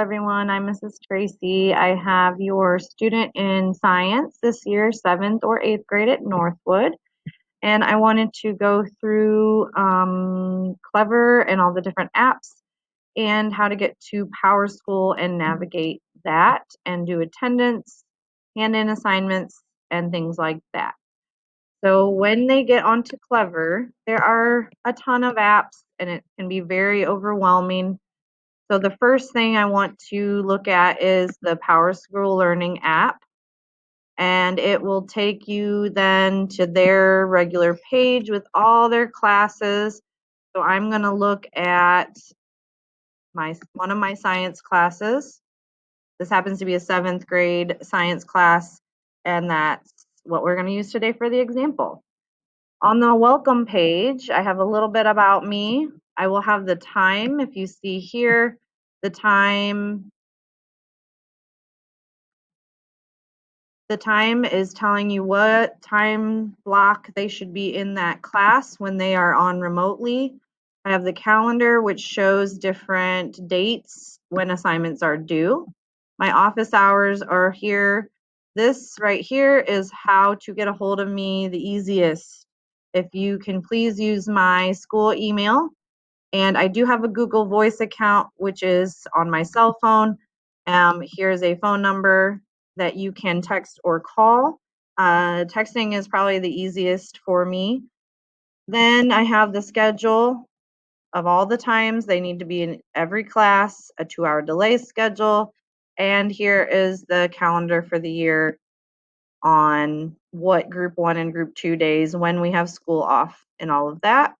Everyone, I'm Mrs. Tracy. I have your student in science this year, 7th or 8th grade at Northwood. And I wanted to go through Clever and all the different apps and how to get to Powerschool and navigate that and do attendance, hand in assignments, and things like that. So when they get onto Clever, there are a ton of apps and it can be very overwhelming. So the first thing I want to look at is the Powerschool Learning App, and it will take you then to their regular page with all their classes. So I'm going to look at one of my science classes. This happens to be a 7th grade science class, and that's what we're going to use today for the example. On the welcome page, I have a little bit about me. I will have the time. If you see here, the time is telling you what time block they should be in that class when they are on remotely. I have the calendar, which shows different dates when assignments are due. My office hours are here. This right here is how to get a hold of me the easiest. If you can please use my school email. And I do have a Google Voice account, which is on my cell phone. Here's a phone number that you can text or call. Texting is probably the easiest for me. Then I have the schedule of all the times they need to be in every class, a 2-hour delay schedule, and here is the calendar for the year on what group 1 and group 2 days, when we have school off and all of that.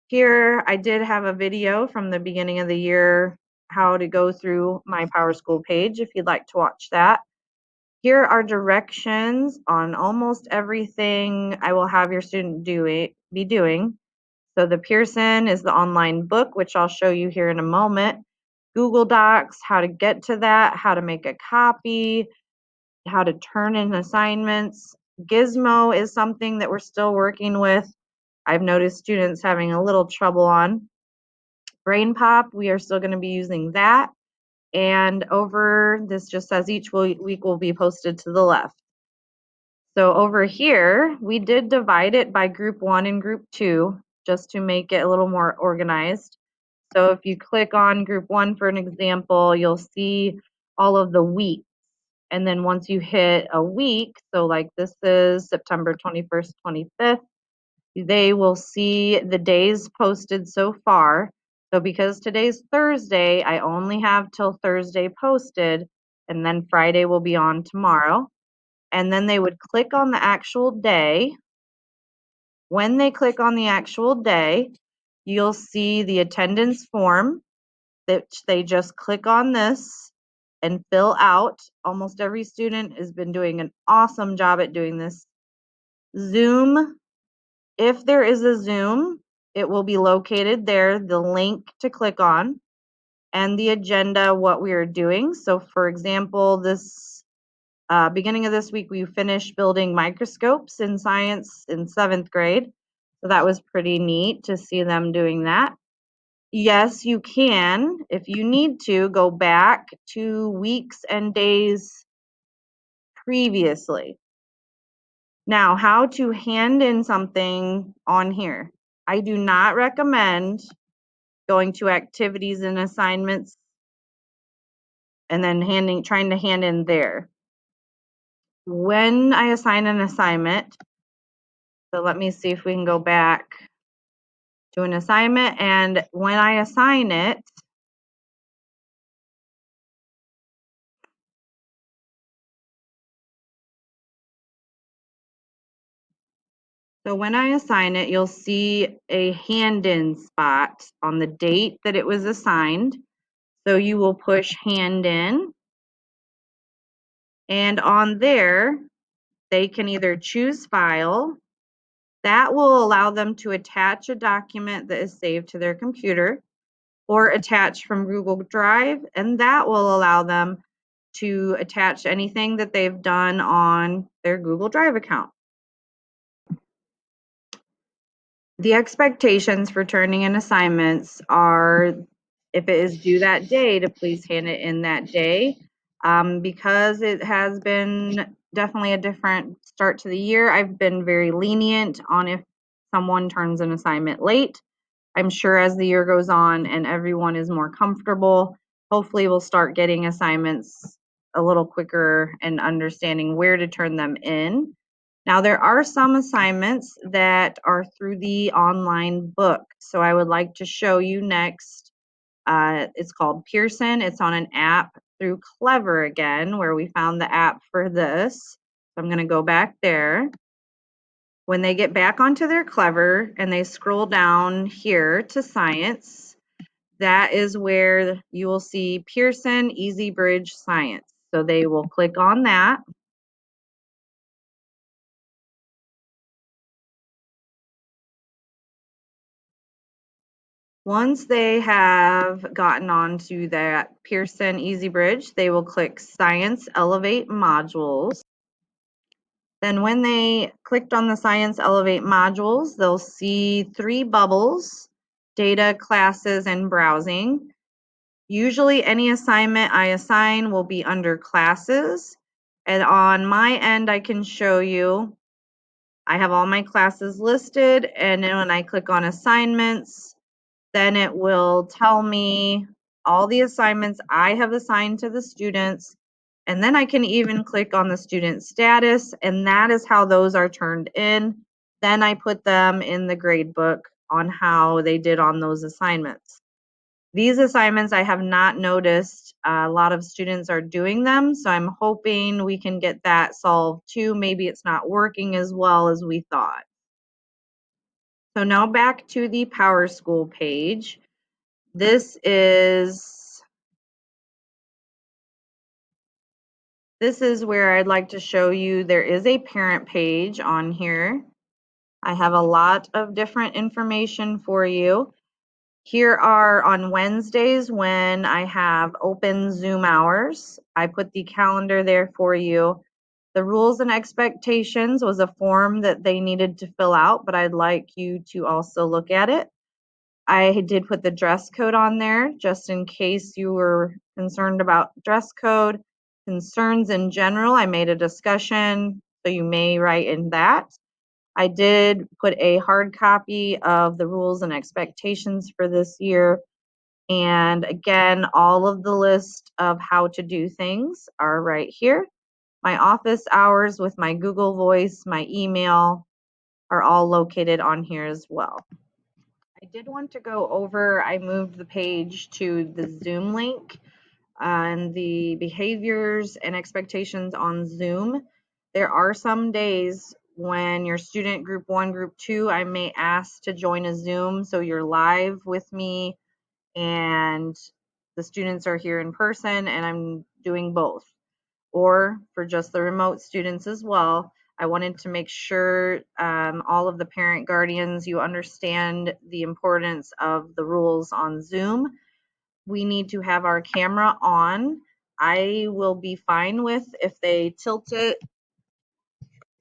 Here, I did have a video from the beginning of the year, how to go through my Powerschool page, if you'd like to watch that. Here are directions on almost everything I will have your student be doing. So the Pearson is the online book, which I'll show you here in a moment. Google Docs, how to get to that, how to make a copy, how to turn in assignments. Gizmo is something that we're still working with. I've noticed students having a little trouble on. Brain Pop, we are still going to be using that. And this just says each week will be posted to the left. So over here, we did divide it by group 1 and group 2 just to make it a little more organized. So if you click on group 1 for an example, you'll see all of the weeks. And then once you hit a week, so like this is September 21st, 25th, they will see the days posted so far. So because today's Thursday, I only have till Thursday posted, and then Friday will be on tomorrow. And then they would click on the actual day. When they click on the actual day, you'll see the attendance form that they just click on this and fill out. Almost every student has been doing an awesome job at doing this. Zoom, if there is a Zoom, it will be located there, the link to click on, and the agenda, what we are doing. So for example, this beginning of this week, we finished building microscopes in science in 7th grade. So that was pretty neat to see them doing that. Yes, you can, if you need to, go back to weeks and days previously. Now, how to hand in something on here. I do not recommend going to activities and assignments and then trying to hand in there. When I assign an assignment, so let me see if we can go back to an assignment, and when I assign it, you'll see a hand-in spot on the date that it was assigned. So you will push hand in, and on there, they can either choose file. That will allow them to attach a document that is saved to their computer, or attach from Google Drive, and that will allow them to attach anything that they've done on their Google Drive account. The expectations for turning in assignments are if it is due that day, to please hand it in that day. Because it has been definitely a different start to the year, I've been very lenient on if someone turns an assignment late. I'm sure as the year goes on and everyone is more comfortable, hopefully we'll start getting assignments a little quicker and understanding where to turn them in. Now, there are some assignments that are through the online book. So I would like to show you next. It's called Pearson. It's on an app through Clever again, where we found the app for this. So I'm going to go back there. When they get back onto their Clever and they scroll down here to Science, that is where you will see Pearson Easy Bridge Science. So they will click on that. Once they have gotten onto that Pearson Easy Bridge, they will click Science Elevate Modules. Then when they clicked on the Science Elevate modules, they'll see 3 bubbles: data, classes, and browsing. Usually any assignment I assign will be under classes. And on my end, I can show you, I have all my classes listed, and then when I click on assignments, then it will tell me all the assignments I have assigned to the students. And then I can even click on the student status, and that is how those are turned in. Then I put them in the grade book on how they did on those assignments. These assignments I have not noticed a lot of students are doing them, so I'm hoping we can get that solved too. Maybe it's not working as well as we thought. So now back to the Powerschool page. This is where I'd like to show you there is a parent page on here. I have a lot of different information for you. Here are on Wednesdays when I have open Zoom hours. I put the calendar there for you. The rules and expectations was a form that they needed to fill out, but I'd like you to also look at it. I did put the dress code on there just in case you were concerned about dress code. Concerns in general, I made a discussion, so you may write in that. I did put a hard copy of the rules and expectations for this year. And again, all of the list of how to do things are right here. My office hours with my Google Voice, my email are all located on here as well. I did want to go over, I moved the page to the Zoom link and the behaviors and expectations on Zoom. There are some days when your student group 1, group 2, I may ask to join a Zoom so you're live with me and the students are here in person and I'm doing both. Or for just the remote students as well. I wanted to make sure all of the parent guardians, you understand the importance of the rules on Zoom. We need to have our camera on. I will be fine with if they tilt it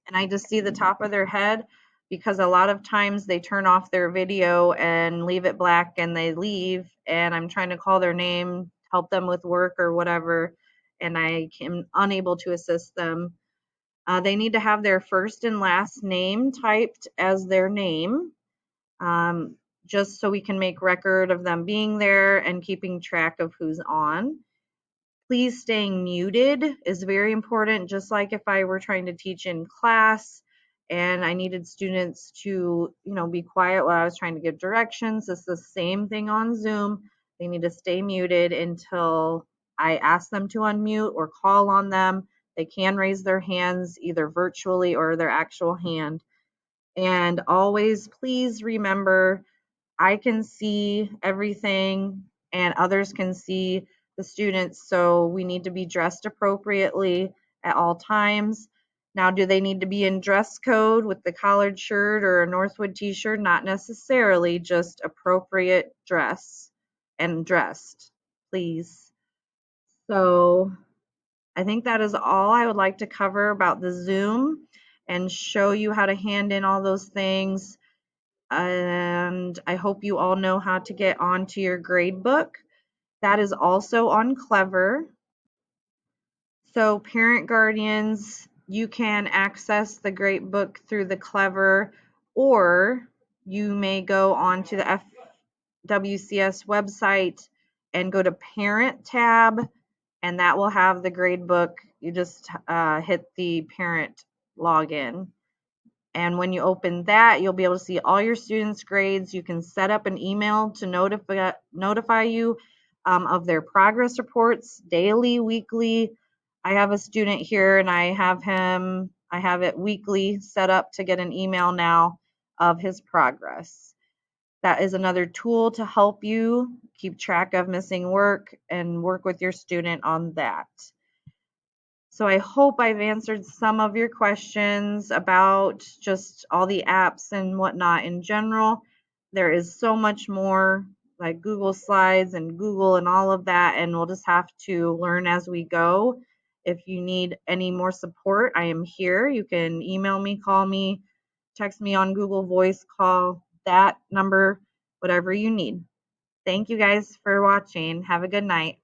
and I just see the top of their head, because a lot of times they turn off their video and leave it black and they leave, and I'm trying to call their name, help them with work or whatever, and I am unable to assist them. They need to have their first and last name typed as their name, just so we can make record of them being there and keeping track of who's on. Please, staying muted is very important, just like if I were trying to teach in class and I needed students to, be quiet while I was trying to give directions. It's the same thing on Zoom. They need to stay muted until I ask them to unmute or call on them. They can raise their hands either virtually or their actual hand. And always, please remember, I can see everything and others can see the students, so we need to be dressed appropriately at all times. Now, do they need to be in dress code with the collared shirt or a Northwood t-shirt? Not necessarily, just appropriate dress and dressed, please. So I think that is all I would like to cover about the Zoom and show you how to hand in all those things. And I hope you all know how to get onto your grade book. That is also on Clever. So parent guardians, you can access the gradebook through the Clever, or you may go on to the FWCS website and go to Parent tab, and that will have the gradebook. You just hit the parent login. And when you open that, you'll be able to see all your students' grades. You can set up an email to notify you of their progress reports daily, weekly. I have a student here and I have it weekly set up to get an email now of his progress. That is another tool to help you keep track of missing work and work with your student on that. So I hope I've answered some of your questions about just all the apps and whatnot in general. There is so much more, like Google Slides and Google and all of that, and we'll just have to learn as we go. If you need any more support, I am here. You can email me, call me, text me on Google Voice, call that number, whatever you need. Thank you guys for watching. Have a good night.